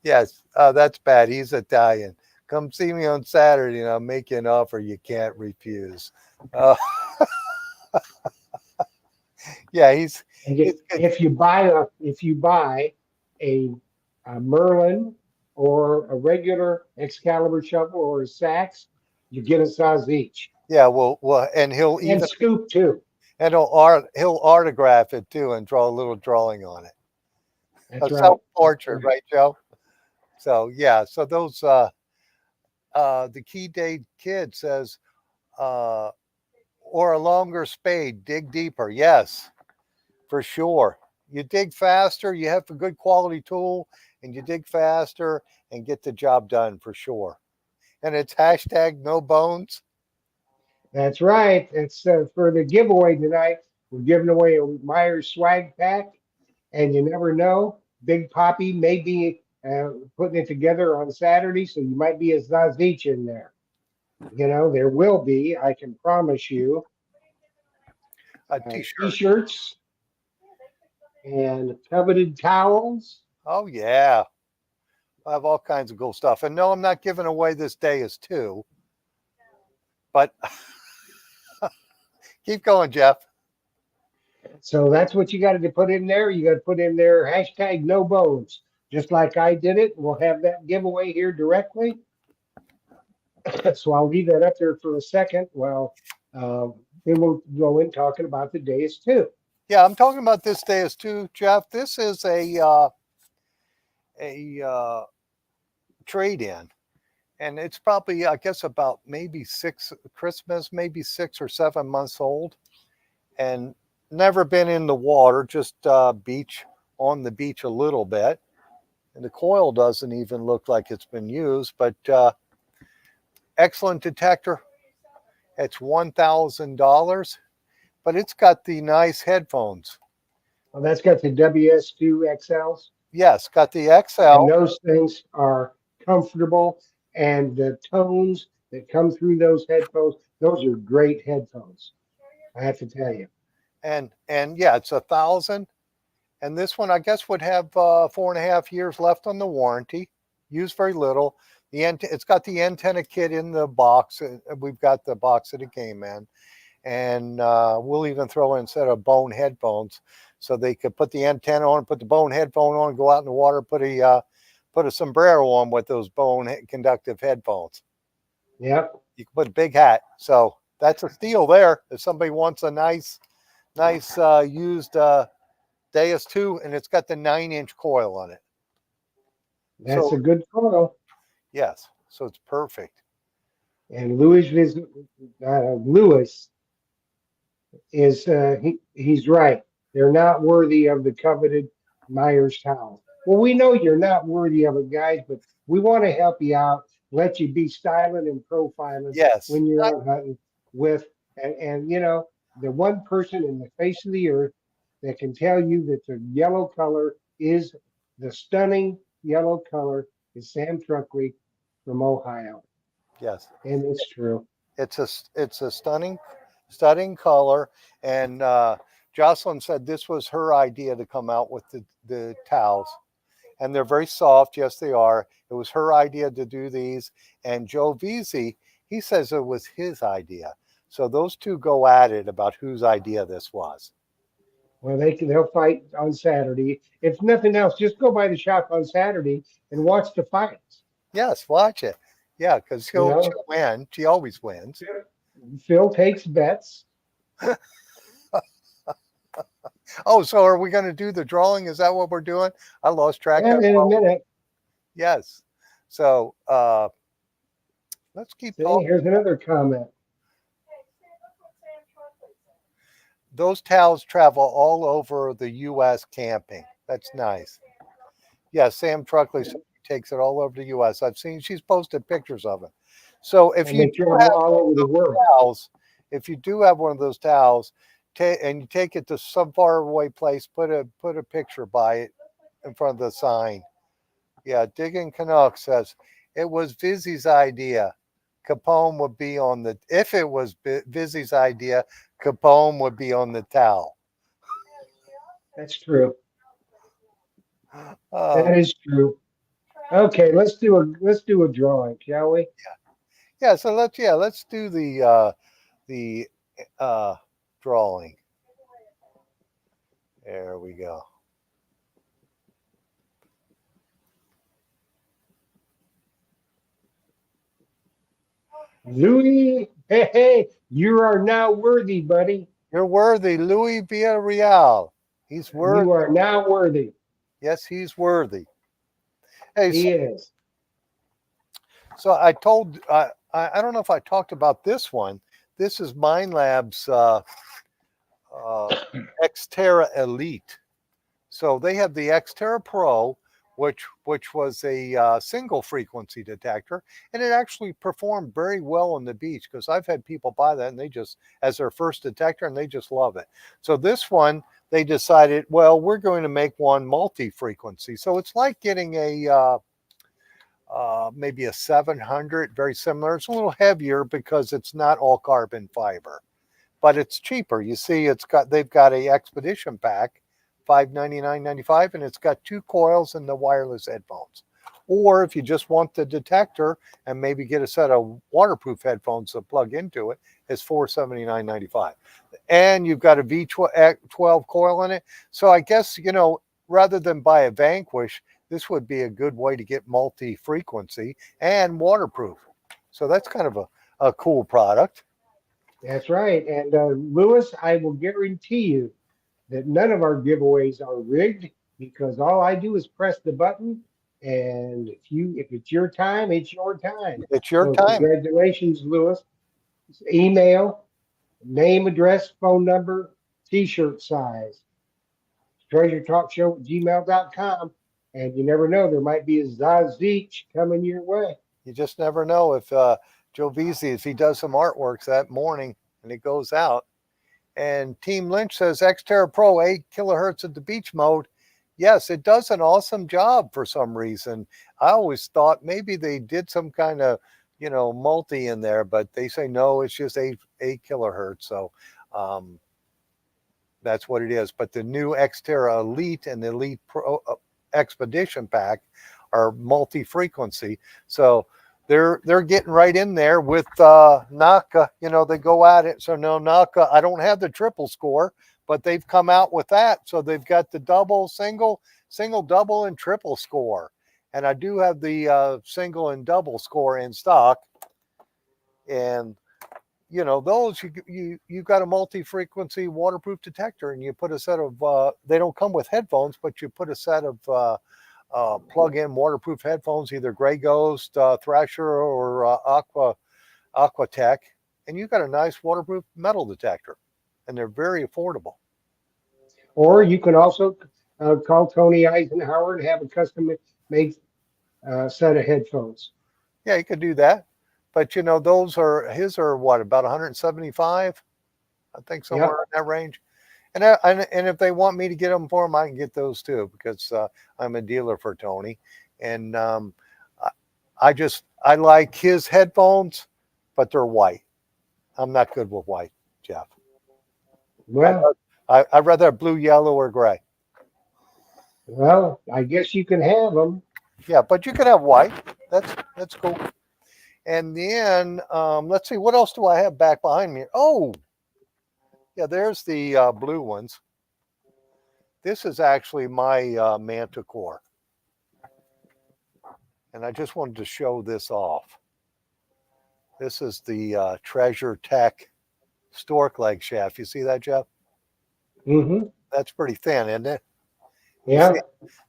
Yes, that's bad. He's Italian. Come see me on Saturday, and I'll make you an offer you can't refuse. Uh, yeah, And he's good. if you buy a, a Merlin or a regular Excalibur shovel or a sax, you get a size each Yeah, well, and he'll and even scoop too. And he'll autograph it too and draw a little drawing on it. A That's right. self That's portrait, right. right, Joe? So yeah, so those the Key Day kid says, uh, or a longer spade, dig deeper. Yes, for sure. You dig faster, you have a good quality tool, and you dig faster and get the job done for sure. And it's hashtag no bones. That's right. It's for the giveaway tonight. We're giving away a Myers swag pack, and you never know. Big Poppy may be putting it together on Saturday, so you might be a Zazich in there. You know, there will be, I can promise you, A t-shirt. t-shirts and coveted towels. Oh yeah. I have all kinds of cool stuff. And no, I'm not giving away this day is two, but keep going, Jeff. So that's what you got to put in there. You got to put in there hashtag no bones, just like I did it. We'll have that giveaway here directly. So I'll leave that up there for a second. Well, then we'll go in talking about the days too. Yeah, I'm talking about this day is two, Jeff. This is a trade in, and it's probably I guess about maybe six Christmas, maybe 6 or 7 months old, and never been in the water, just beach on the beach a little bit. And the coil doesn't even look like it's been used, but excellent detector. It's $1,000, but it's got the nice headphones. Well, that's got the WS2 XLs, Yes, got the and XL. those things are comfortable. And the tones that come through those headphones, those are great headphones. I have to tell you. And yeah, it's 1,000. And this one, I guess, would have 4.5 years left on the warranty. Used very little. It's got the antenna kit in the box. We've got the box that it came in, and we'll even throw in a set of bone headphones, so they could put the antenna on, put the bone headphone on, go out in the water, put a sombrero on with those bone conductive headphones. Yep, You can put a big hat. So that's a steal there. If somebody wants a nice used Deus 2, and it's got the 9-inch coil on it. that's So a good call. yes, so it's perfect. And Lewis is he's right. They're not worthy of the coveted Myers towel. Well, we know you're not worthy of it, guys, but we want to help you out, let you be styling and profiling Yes, when you're out hunting with, and you know, the one person in the face of the earth that can tell you that the yellow color is the stunning yellow color is Sam Truckley from Ohio, yes. and it's true. It's a stunning color. And Jocelyn said this was her idea to come out with the towels, and they're very soft. Yes, they are. It was her idea to do these. And Joe Veazey, he says it was his idea. So those two go at it about whose idea this was. Well, they'll fight on Saturday. If nothing else, just go by the shop on Saturday and watch the fights. Yes, watch it. Yeah, because You know, she'll win. She always wins. Phil takes bets. Oh, so are we going to do the drawing? Is that what we're doing? I lost track of. And in a minute, Yes. So let's keep see, talking. here's another comment. Those towels travel all over the U.S. camping. That's nice. Yeah, Sam Truckley takes it all over the U.S. I've seen she's posted pictures of it. So if And you they do travel have all over the world. towels, if you do have one of those towels, and you take it to some faraway place, put a picture by it in front of the sign. Yeah, Digging Canuck says it was Vizzy's idea. Capone would be on the if it was Vizzy's idea, Capone would be on the towel. That's true. Oh That is true. Okay, let's do a drawing, shall we? yeah, so let's do the uh drawing. There we go. Louis, hey, hey, you are now worthy, buddy. You're worthy, Louis Villarreal. He's worthy. You are now worthy. Yes, he's worthy. Hey, He is. so I told I don't know if I talked about this one. This is Mind Labs uh, Xterra Elite. So they have the Xterra Pro, which was a single frequency detector, and it actually performed very well on the beach because I've had people buy that and they just as their first detector and they just love it. So this one they decided, well, we're going to make one multi-frequency. So it's like getting a maybe a 700, very similar. It's a little heavier because it's not all carbon fiber, but it's cheaper. You see, they've got a expedition pack, $599.95, and it's got two coils and the wireless headphones. Or if you just want the detector and maybe get a set of waterproof headphones to plug into it, it's $479.95. And you've got a V12 coil in it. So I guess, rather than buy a Vanquish, this would be a good way to get multi-frequency and waterproof. So that's kind of a cool product. That's right. And Lewis, I will guarantee you that none of our giveaways are rigged because all I do is press the button, and if it's your time, it's your time. It's your So time. congratulations, Lewis. Email, name, address, phone number, T-shirt size, treasuretalkshow@gmail.com. And you never know, there might be a Zazich coming your way. You just never know if Joe Veazey, if he does some artworks that morning and it goes out. And Team Lynch says Xterra Pro 8 kilohertz at the beach mode. Yes, it does an awesome job for some reason. I always thought maybe they did some kind of, multi in there, but they say no, it's just eight kilohertz. So um, that's what it is. But the new Xterra Elite and the Elite Pro Expedition Pack are multi-frequency, so they're getting right in there with Naka. They go at it. So no Naka. I don't have the triple score, but they've come out with that. So they've got the double, single, double, and triple score, and I do have the single and double score in stock. And those you got a multi-frequency waterproof detector, and you put a set of they don't come with headphones, but you put a set of plug-in waterproof headphones, either Grey Ghost, Thrasher, or Aquatech, and you got a nice waterproof metal detector, and they're very affordable. Or you can also call Tony Eisenhower and have a custom made set of headphones. Yeah, you could do that, but those are his are what, about 175, I think, somewhere Yep. in that range. And if they want me to get them for them, I can get those too because I'm a dealer for Tony, and I, I like his headphones, but they're white. I'm not good with white, Jeff. I Well, I'd rather have blue, yellow, or gray. I guess you can have them. Yeah, but you can have white. That's cool. And then let's see, what else do I have back behind me? Oh, yeah, there's the blue ones. This is actually my Manticore, and I just wanted to show this off. This is the Treasure Tech stork leg shaft. You see that, Jeff? Mm-hmm. That's pretty thin, isn't it? You Yeah.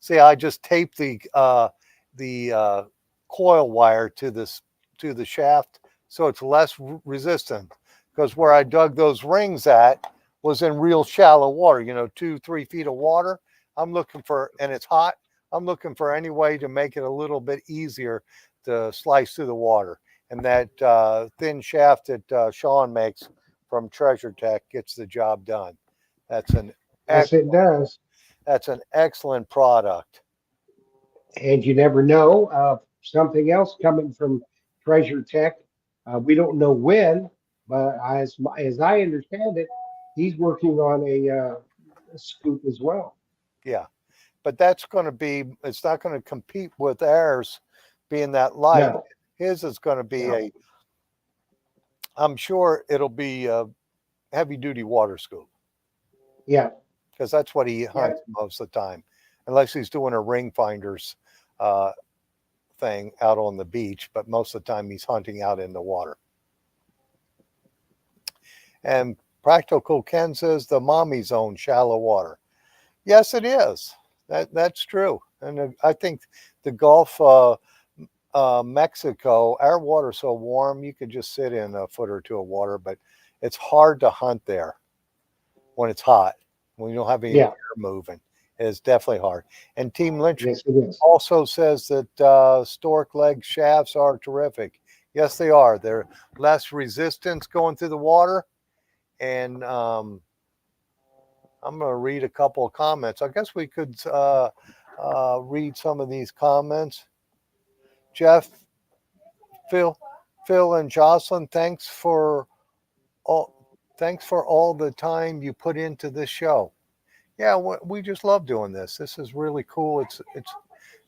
see, I just taped the coil wire to the shaft, so it's less resistant. Because where I dug those rings at was in real shallow water, 2-3 feet of water. And it's hot. I'm looking for any way to make it a little bit easier to slice through the water. And that thin shaft that Sean makes from Treasure Tech gets the job done. That's an Yes, it does. that's an excellent product. And you never know. Something else coming from Treasure Tech. We don't know when, but as I understand it, he's working on a scoop as well. Yeah. But it's not going to compete with ours being that light. No, His is going to be no. I'm sure it'll be a heavy duty water scoop Yeah, because that's what he yeah. hunts most of the time, unless he's doing a ring finders uh, thing out on the beach. But most of the time he's hunting out in the water. And Practical Ken says the mommy zone, shallow water. Yes, it is. That's true. And I think the Gulf, Mexico, our water's so warm you could just sit in a foot or two of water, but it's hard to hunt there when it's hot, when you don't have any Yeah, air moving. It's definitely hard. And Team Lynch yes, it is. also says that stork leg shafts are terrific. Yes, they are. They're less resistance going through the water. And I'm going to read a couple of comments. I guess we could read some of these comments. Jeff, Phil, Phil, and Jocelyn, all thanks for all the time you put into this show. Yeah, we just love doing this. This is really cool. It's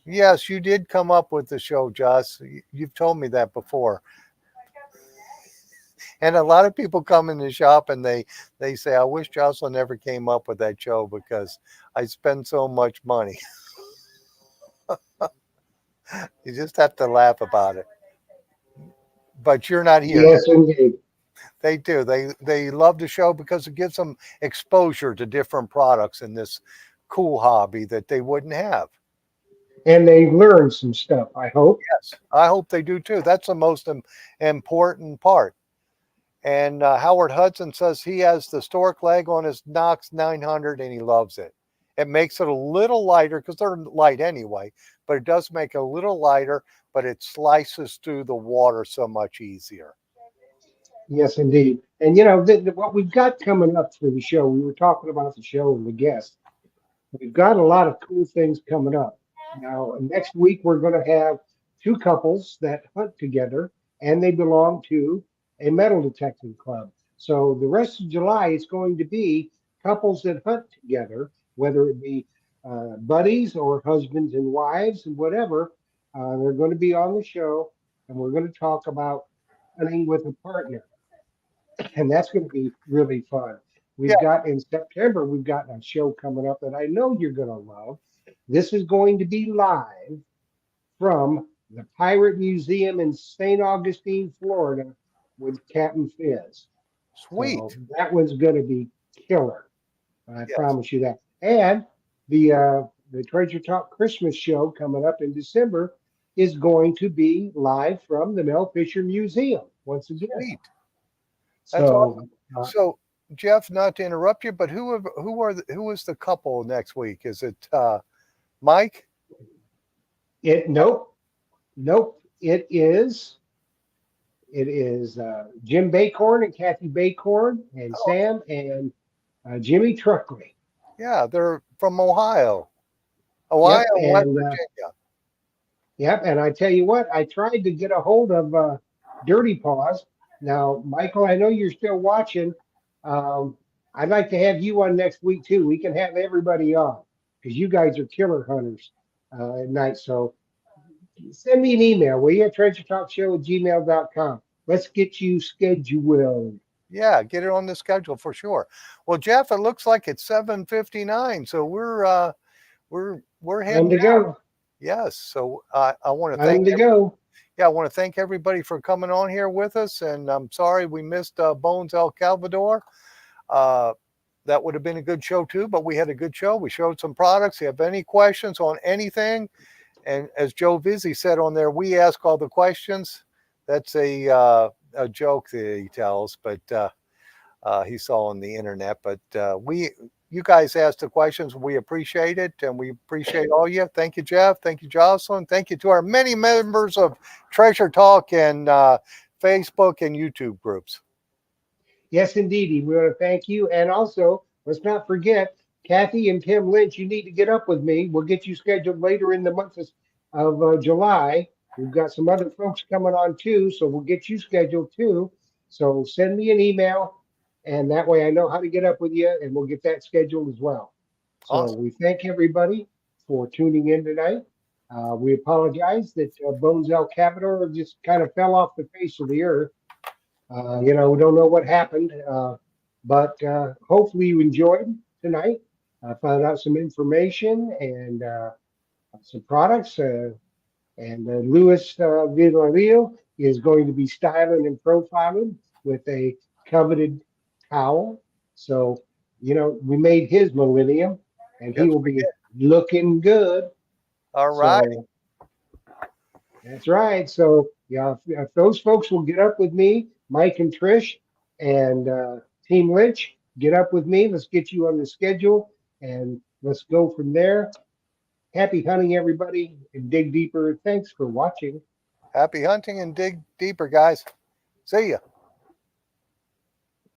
yes, you did come up with the show, Joss. You've told me that before. And a lot of people come in the shop and they say, "I wish Jocelyn never came up with that show because I spend so much money." You just have to laugh about it. But you're not here. Yes, indeed. They do. They love the show because it gives them exposure to different products in this cool hobby that they wouldn't have. And they learned some stuff, I hope. Yes, I hope they do too. That's the most important part. And Howard Hudson says he has the stork leg on his Knox 900 and he loves it. It makes it a little lighter because they're light anyway, but it does make it a little lighter, but it slices through the water so much easier. Yes, indeed. And what we've got coming up for the show, we were talking about the show and the guests. We've got a lot of cool things coming up. Now, next week, we're going to have two couples that hunt together, and they belong to a metal detecting club. So the rest of July is going to be couples that hunt together, whether it be buddies or husbands and wives and whatever. They're going to be on the show, and we're going to talk about hunting with a partner, and that's going to be really fun. Yeah, We've got in September, we've got a show coming up that I know you're going to love. This is going to be live from the Pirate Museum in St. Augustine, Florida, with Captain Fizz. So sweet. that one's going to be killer. I Yes, promise you that. And the Treasure Talk Christmas show coming up in December is going to be live from the Mel Fisher Museum once again. sweet. That's awesome. So So, Jeff, not to interrupt you, but who is the couple next week? Is it Mike? nope, nope. It is Jim Bacorn and Kathy Bacorn and Oh, Sam and Jimmy Truckley. yeah, they're from Ohio, Yep, West and Virginia. yep, and I tell you what, I tried to get a hold of Dirty Paws. Now, Michael, I know you're still watching. Um, I'd like to have you on next week too. We can have everybody on because you guys are killer hunters at night. So send me an email, will you? TreasureTalkShow@gmail.com. Let's get you scheduled. Yeah, get it on the schedule for sure. Well, Jeff, it looks like it's 7:59, so we're Time heading to out. go. Yes, so I want to Time to go. yeah, I want to thank everybody for coming on here with us, and I'm sorry we missed Bones El Calvador. Uh, that would have been a good show too, but we had a good show. We showed some products. If you have any questions on anything, and as Joe Vizzi said on there, we ask all the questions. That's a joke that he tells, but he saw on the internet. But you guys asked the questions. We appreciate it, and we appreciate all you. Thank you, Jeff. Thank you, Jocelyn. Thank you to our many members of Treasure Talk and Facebook and YouTube groups. Yes, indeed. We want to thank you. And also, let's not forget, Kathy and Tim Lynch, you need to get up with me. We'll get you scheduled later in the month of July. We've got some other folks coming on too, so we'll get you scheduled too. So send me an email, and that way I know how to get up with you, and we'll get that scheduled as well. So Awesome. we thank everybody for tuning in tonight. We apologize that Bones El Cavedor just kind of fell off the face of the earth. We don't know what happened, but hopefully you enjoyed tonight. I found out some information and some products. And Luis Villarreal is going to be styling and profiling with a coveted towel. So, we made his millennium, and he Yes, will we be did. looking good. All right. So that's right. So yeah, if those folks will get up with me, Mike and Trish and Team Lynch, get up with me. Let's get you on the schedule and let's go from there. Happy hunting, everybody, and dig deeper. Thanks for watching. Happy hunting and dig deeper, guys. See ya.